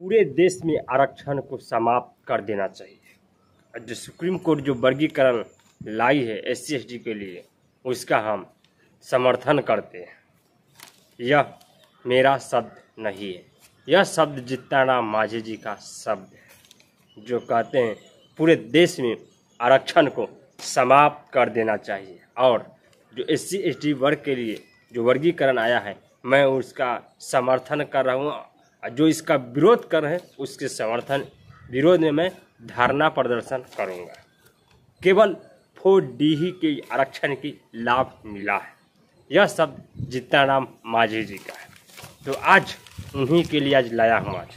पूरे देश में आरक्षण को समाप्त कर देना चाहिए। जो सुप्रीम कोर्ट जो वर्गीकरण लाई है SC ST के लिए, उसका हम समर्थन करते हैं। यह मेरा शब्द नहीं है, यह शब्द जीतनराम मांझी जी का शब्द है, जो कहते हैं पूरे देश में आरक्षण को समाप्त कर देना चाहिए। और जो SC ST वर्ग के लिए जो वर्गीकरण आया है, मैं उसका समर्थन कर रहा हूँ। जो इसका विरोध कर रहे हैं, उसके समर्थन विरोध में मैं धरना प्रदर्शन करूँगा। केवल 4D ही के आरक्षण की लाभ मिला है, यह शब्द जीतनराम मांझी जी का है। तो आज उन्हीं के लिए आज लाया हूँ आज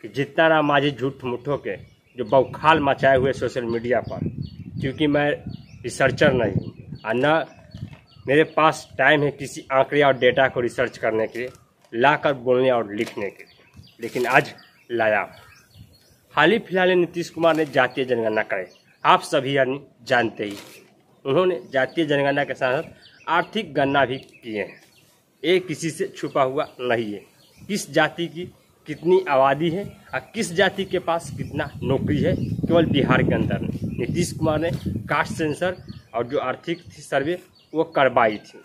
कि जीतनराम मांझी झूठ मुठों के जो बौखाल मचाए हुए सोशल मीडिया पर, क्योंकि मैं रिसर्चर नहीं हूँ और न मेरे पास टाइम है किसी आंकड़े और डेटा को रिसर्च करने के लिए, लाकर बोलने और लिखने के लिए, लेकिन आज लाया। हाल ही फिलहाल नीतीश कुमार ने जातीय जनगणना कराई, आप सभी जानते ही। उन्होंने जातीय जनगणना के साथ आर्थिक गणना भी किए हैं। ये किसी से छुपा हुआ नहीं है, किस जाति की कितनी आबादी है और किस जाति के पास कितना नौकरी है, केवल बिहार के अंदर नहीं। नीतीश कुमार ने कास्ट सेंसर और जो आर्थिक सर्वे वो करवाई थी,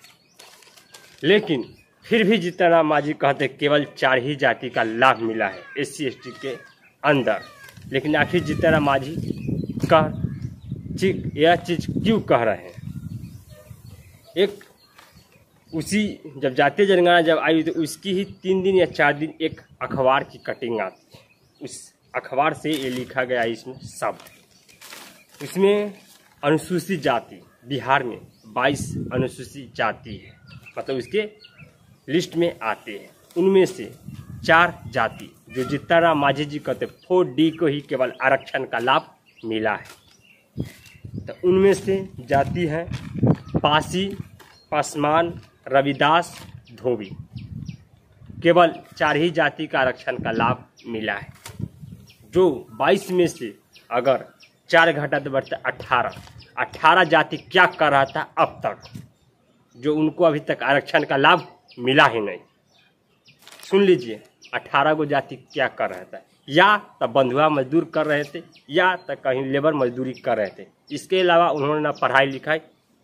लेकिन फिर भी जीतनराम मांझी कहते केवल 4 ही जाति का लाभ मिला है SC ST के अंदर। लेकिन आखिर जीतनराम मांझी यह चीज़ क्यों कह रहे हैं? एक उसी जब जातीय जनगणना जब आई तो उसकी ही 3 दिन या 4 दिन एक अखबार की कटिंग आती है। उस अखबार से ये लिखा गया इसमें शब्द, इसमें अनुसूचित जाति बिहार में 22 अनुसूचित जाति है, मतलब उसके लिस्ट में आते हैं। उनमें से 4 जाति जो जीतनराम मांझी जी कहते 4D को ही केवल आरक्षण का लाभ मिला है। तो उनमें से जाति है पासी, पासवान, रविदास, धोबी। केवल 4 ही जाति का आरक्षण का लाभ मिला है। जो 22 में से अगर 4 घटा तो बढ़ता 18 जाति क्या कर रहा था अब तक, जो उनको अभी तक आरक्षण का लाभ मिला ही नहीं। सुन लीजिए, 18 को जाति क्या कर रहा था, या तो बंधुआ मजदूर कर रहे थे या तो कहीं लेबर मजदूरी कर रहे थे। इसके अलावा उन्होंने ना पढ़ाई लिखाई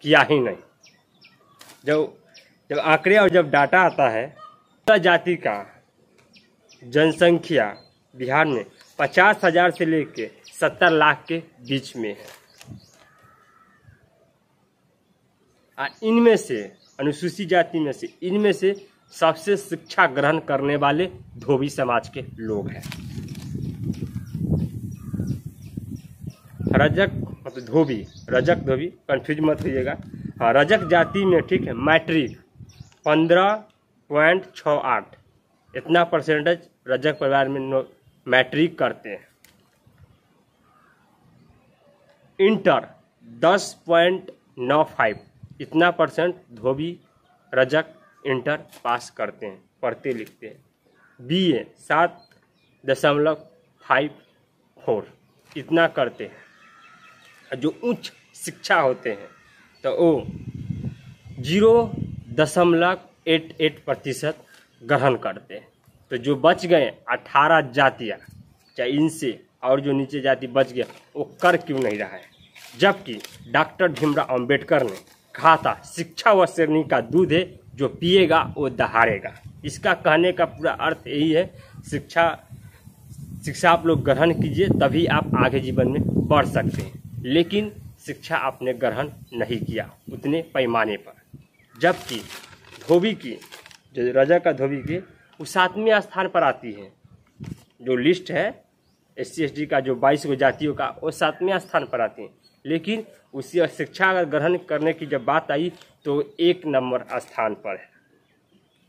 किया ही नहीं। जब आंकड़े और जब डाटा आता है, जाति का जनसंख्या बिहार में 50,000 से लेकर 70 लाख के बीच में है। इनमें से अनुसूचित जाति में से इनमें से सबसे शिक्षा ग्रहण करने वाले धोबी समाज के लोग हैं। रजक मतलब धोबी, रजक धोबी कंफ्यूज मत होइएगा। हाँ, रजक जाति में ठीक है, मैट्रिक 15.68 इतना परसेंटेज रजक परिवार में मैट्रिक करते हैं। इंटर 10.95 इतना परसेंट धोबी रजक इंटर पास करते हैं, पढ़ते लिखते हैं। BA 7.54 इतना करते हैं। जो उच्च शिक्षा होते हैं तो वो 0.88% ग्रहण करते हैं। तो जो बच गए 18 जातियाँ, चाहे इनसे और जो नीचे जाति बच गया, वो कर क्यों नहीं रहा है? जबकि डॉक्टर भीमराव अंबेडकर ने कहा था शिक्षा व श्रेणी का दूध है, जो पिएगा वो दहाड़ेगा। इसका कहने का पूरा अर्थ यही है, शिक्षा आप लोग ग्रहण कीजिए, तभी आप आगे जीवन में बढ़ सकते हैं। लेकिन शिक्षा आपने ग्रहण नहीं किया उतने पैमाने पर। जबकि धोबी की जो रजक का धोबी की वो 7वें स्थान पर आती है। जो लिस्ट है SC ST का जो 22 को जातियों का, वो 7वें स्थान पर आती है। लेकिन उसी शिक्षा ग्रहण करने की जब बात आई तो 1 नंबर स्थान पर है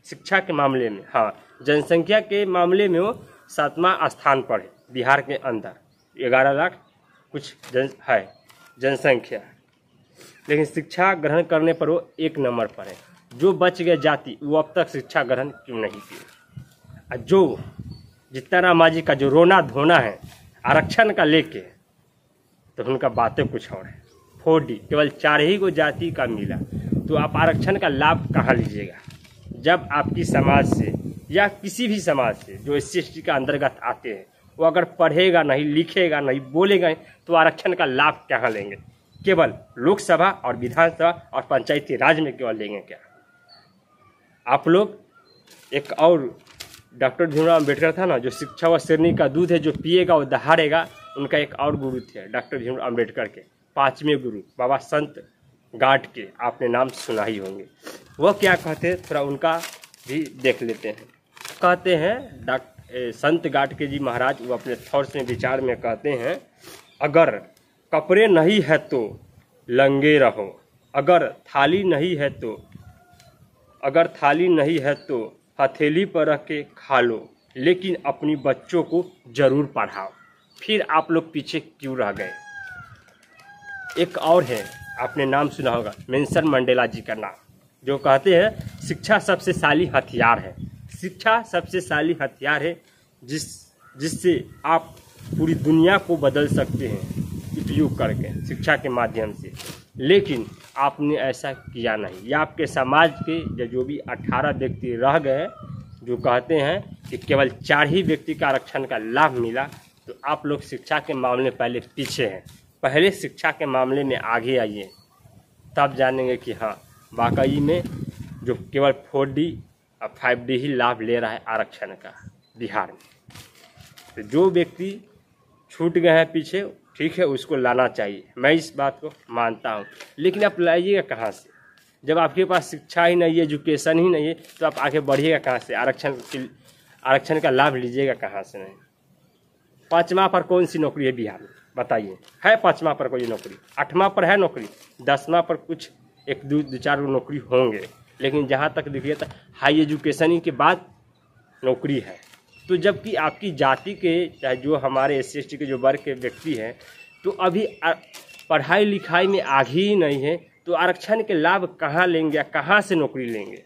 शिक्षा के मामले में। हाँ, जनसंख्या के मामले में वो 7वां स्थान पर है बिहार के अंदर। 11 लाख कुछ है जनसंख्या, लेकिन शिक्षा ग्रहण करने पर वो 1 नंबर पर है। जो बच गए जाति वो अब तक शिक्षा ग्रहण क्यों नहीं की? जो जीतनराम मांझी का जो रोना धोना है आरक्षण का लेके, तो उनका बातें कुछ और है। 4D केवल 4 ही को जाति का मिला, तो आप आरक्षण का लाभ कहाँ लीजिएगा? जब आपकी समाज से या किसी भी समाज से जो SC/ST के अंतर्गत आते हैं, वो अगर पढ़ेगा नहीं, लिखेगा नहीं, बोलेगा नहीं, तो आरक्षण का लाभ कहाँ लेंगे? केवल लोकसभा और विधानसभा और पंचायती राज में केवल लेंगे क्या? आप लोग एक और डॉक्टर भीमराव अम्बेडकर था ना, जो शिक्षा व शेरनी का दूध है, जो पिएगा वो दहाड़ेगा, उनका एक और गुरु थे डॉक्टर भीमराव अम्बेडकर के 5वें गुरु बाबा संत गाट के, आपने नाम सुना ही होंगे। वो क्या कहते हैं, थोड़ा उनका भी देख लेते हैं। कहते हैं संत गाटके जी महाराज, वो अपने थॉट्स में, विचार में कहते हैं, अगर कपड़े नहीं है तो लंगे रहो, अगर थाली नहीं है तो हथेली पर रख के खा लो, लेकिन अपनी बच्चों को जरूर पढ़ाओ। फिर आप लोग पीछे क्यों रह गए? एक और है, आपने नाम सुना होगा, नेल्सन मंडेला जी का नाम, जो कहते हैं शिक्षा सबसे शाली हथियार है। शिक्षा सबसे शाली हथियार है जिससे आप पूरी दुनिया को बदल सकते हैं उपयोग करके, शिक्षा के माध्यम से। लेकिन आपने ऐसा किया नहीं। या आपके समाज के जो भी 18 व्यक्ति रह गए, जो कहते हैं कि केवल 4 ही व्यक्ति का आरक्षण का लाभ मिला, तो आप लोग शिक्षा के मामले में पहले पीछे हैं। पहले शिक्षा के मामले में आगे आइए, तब जानेंगे कि हाँ वाकई में जो केवल 4D और 5D ही लाभ ले रहा है आरक्षण का बिहार में। तो जो व्यक्ति छूट गए हैं पीछे, ठीक है, उसको लाना चाहिए, मैं इस बात को मानता हूँ। लेकिन आप लाइएगा कहाँ से? जब आपके पास शिक्षा ही नहीं है, एजुकेशन ही नहीं है, तो आप आगे बढ़िएगा कहाँ से? आरक्षण का लाभ लीजिएगा कहाँ से? नहीं। 5वां पर कौन सी नौकरी है बिहार में? बताइए, है 5वां पर कोई नौकरी? 8वां पर है नौकरी? 10वां पर कुछ 1-2-4 नौकरी होंगे, लेकिन जहाँ तक देखिए तो हाई एजुकेशन के बाद नौकरी है। तो जबकि आपकी जाति के, चाहे जो हमारे SC/ST के जो वर्ग के व्यक्ति हैं, तो अभी पढ़ाई लिखाई में आगे ही नहीं है, तो आरक्षण के लाभ कहाँ लेंगे? कहाँ से नौकरी लेंगे?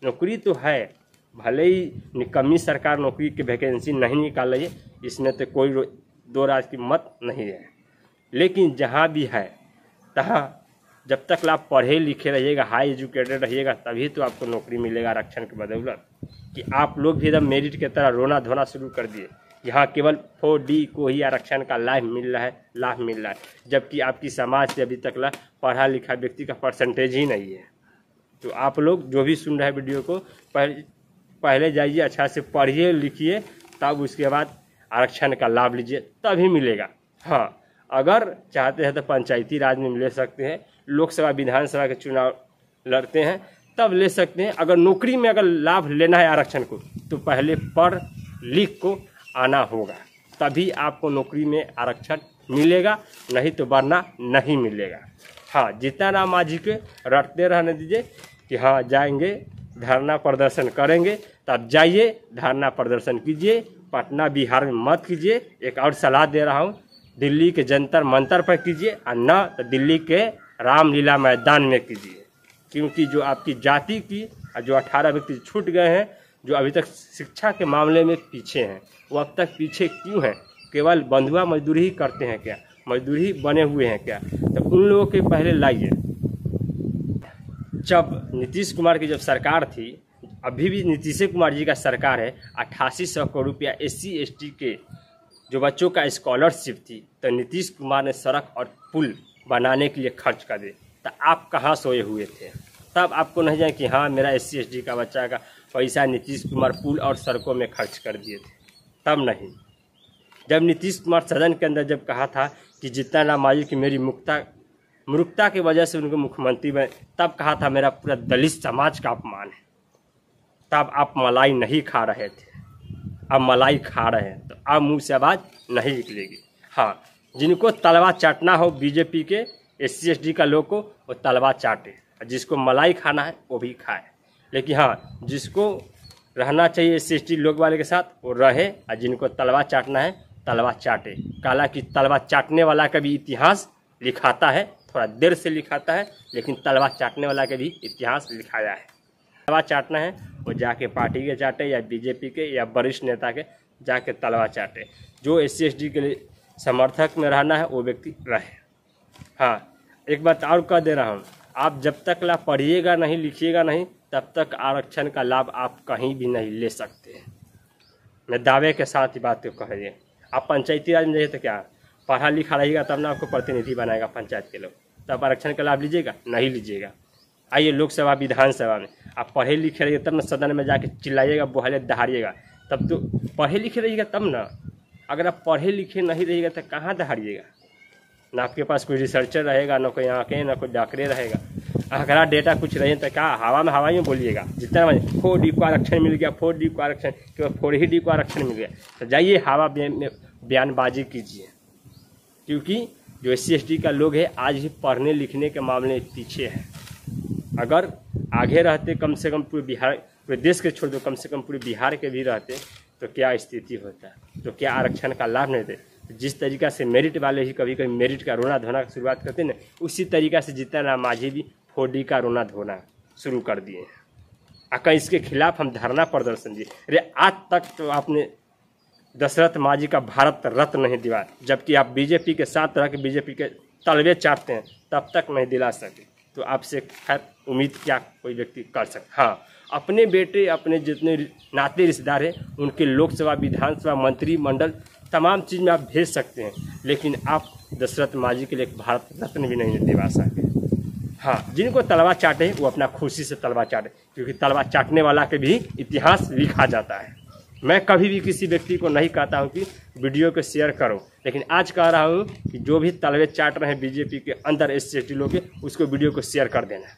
नौकरी तो है, भले ही निकम्मी सरकार नौकरी की वैकेंसी नहीं निकाल रही है, इसमें तो कोई दो राज की मत नहीं है। लेकिन जहाँ भी है तहाँ जब तक आप पढ़े लिखे रहिएगा, हाई एजुकेटेड रहिएगा, तभी तो आपको नौकरी मिलेगा आरक्षण की बदौलत। कि आप लोग भी एकदम मेरिट की तरह रोना धोना शुरू कर दिए, यहाँ केवल 4D को ही आरक्षण का लाभ मिल रहा है, जबकि आपकी समाज से अभी तक पढ़ा लिखा व्यक्ति का परसेंटेज ही नहीं है। तो आप लोग जो भी सुन रहे हैं वीडियो को, पहले जाइए, अच्छा से पढ़िए लिखिए, तब उसके बाद आरक्षण का लाभ लीजिए, तभी मिलेगा। हाँ, अगर चाहते हैं तो पंचायती राज में ले सकते हैं, लोकसभा विधानसभा के चुनाव लड़ते हैं तब ले सकते हैं। अगर नौकरी में अगर लाभ लेना है आरक्षण को, तो पहले पढ़ लिख को आना होगा, तभी आपको नौकरी में आरक्षण मिलेगा, नहीं तो वरना नहीं मिलेगा। हाँ, जीतनराम मांझी के रटते रहने दीजिए कि हाँ जाएंगे धरना प्रदर्शन करेंगे, तब जाइए धरना प्रदर्शन कीजिए, पटना बिहार में मत कीजिए। एक और सलाह दे रहा हूँ, दिल्ली के जंतर मंतर पर कीजिए, और न तो दिल्ली के रामलीला मैदान में कीजिए। क्योंकि जो आपकी जाति की जो 18 व्यक्ति छूट गए हैं, जो अभी तक शिक्षा के मामले में पीछे हैं, वो अब तक पीछे क्यों हैं? केवल बंधुआ मजदूरी ही करते हैं क्या? मजदूरी बने हुए हैं क्या? तो उन लोगों के पहले लाइए। जब नीतीश कुमार की जब सरकार थी, अभी भी नीतीश कुमार जी का सरकार है, 8800 करोड़ रुपया SC/ST के जो बच्चों का स्कॉलरशिप थी, तो नीतीश कुमार ने सड़क और पुल बनाने के लिए खर्च कर दिए। तो आप कहाँ सोए हुए थे? तब आपको नहीं जाए कि हाँ मेरा SC/ST का बच्चा का पैसा नीतीश कुमार पुल और सड़कों में खर्च कर दिए थे, तब नहीं। जब नीतीश कुमार सदन के अंदर जब कहा था कि जीतनराम मांझी की मेरी मूर्खता की वजह से उनको मुख्यमंत्री बने, तब कहा था मेरा पूरा दलित समाज का अपमान है। तब आप मलाई नहीं खा रहे थे, अब मलाई खा रहे हैं, तो अब मुँह से आवाज़ नहीं निकलेगी। हाँ, जिनको तलवा चाटना हो बीजेपी के SC/ST का लोग को, वो तलवा चाटे, जिसको मलाई खाना है वो भी खाए। लेकिन हाँ, जिसको रहना चाहिए SC/ST लोग वाले के साथ, वो रहे, और जिनको तलवा चाटना है तलवा चाटे। काला कि तलवा चाटने वाला का भी इतिहास लिखाता है, थोड़ा देर से लिखाता है, लेकिन तलवा चाटने वाला का भी इतिहास लिखाया है। तलवा चाटना है वो जाके पार्टी के चाटे, या बीजेपी के, या वरिष्ठ नेता के जाके तलवा चाटे। जो SC/ST के लिए समर्थक में रहना है वो व्यक्ति रहे। हाँ, एक बात और कह दे रहा हूँ, आप जब तक पढ़िएगा नहीं लिखिएगा नहीं, तब तक आरक्षण का लाभ आप कहीं भी नहीं ले सकते। मैं दावे के साथ ही बात को कह रही है। आप पंचायती राज में जाइए तो क्या पढ़ा लिखा रहेगा तब ना आपको प्रतिनिधि बनाएगा पंचायत के लोग, तब आरक्षण का लाभ लीजिएगा? नहीं लीजिएगा। आइए लोकसभा विधानसभा में आप पढ़े लिखे रहिए तब ना सदन में जाके चिल्लाइएगा, बोहाले दहाड़िएगा, तब तो पढ़े लिखे रहिएगा तब ना। अगर आप पढ़े लिखे नहीं रहिएगा तो कहाँ दहाड़िएगा? ना आपके पास कोई रिसर्चर रहेगा, ना कोई आँखें, ना कोई डॉक्टरे रहेगा। आंकड़ा डेटा कुछ रहे तो क्या हवा में बोलिएगा? जितना 4D को आरक्षण मिल गया, 4D को आरक्षण, केवल 4D को आरक्षण मिल गया, तो जाइए हवा में बयानबाजी कीजिए। क्योंकि जो SC/ST का लोग है आज भी पढ़ने लिखने के मामले में पीछे है। अगर आगे रहते, कम से कम पूरे बिहार, पूरे देश के छोड़ दो, कम से कम पूरे बिहार के भी रहते तो क्या स्थिति होता? तो क्या आरक्षण का लाभ नहीं देते? जिस तरीका से मेरिट वाले ही कभी कभी मेरिट का रोना धोना की शुरुआत करते हैं ना, उसी तरीका से जीतन राम मांझी भी 4D का रोना धोना शुरू कर दिए हैं। अगर इसके खिलाफ हम धरना प्रदर्शन दिए। अरे आज तक तो आपने दशरथ मांझी का भारत रत्न नहीं दिलाया, जबकि आप बीजेपी के साथ रह के बीजेपी के तलवे चाटते हैं, तब तक नहीं दिला सके। तो आपसे खैर उम्मीद क्या कोई व्यक्ति कर सकता? हाँ, अपने बेटे, अपने जितने नाते रिश्तेदार हैं उनके लोकसभा विधानसभा मंत्रिमंडल तमाम चीज़ में आप भेज सकते हैं, लेकिन आप दशरथ मांझी के लिए एक भारत रत्न भी नहीं दिला सके। हाँ, जिनको तलवा चाटे वो अपना खुशी से तलवा चाटे, क्योंकि तलवा चाटने वाला के भी इतिहास लिखा जाता है। मैं कभी भी किसी व्यक्ति को नहीं कहता हूँ कि वीडियो को शेयर करो, लेकिन आज कह रहा हूँ कि जो भी तलवे चाट रहे हैं बीजेपी के अंदर SC/ST लोग के, उसको वीडियो को शेयर कर देना।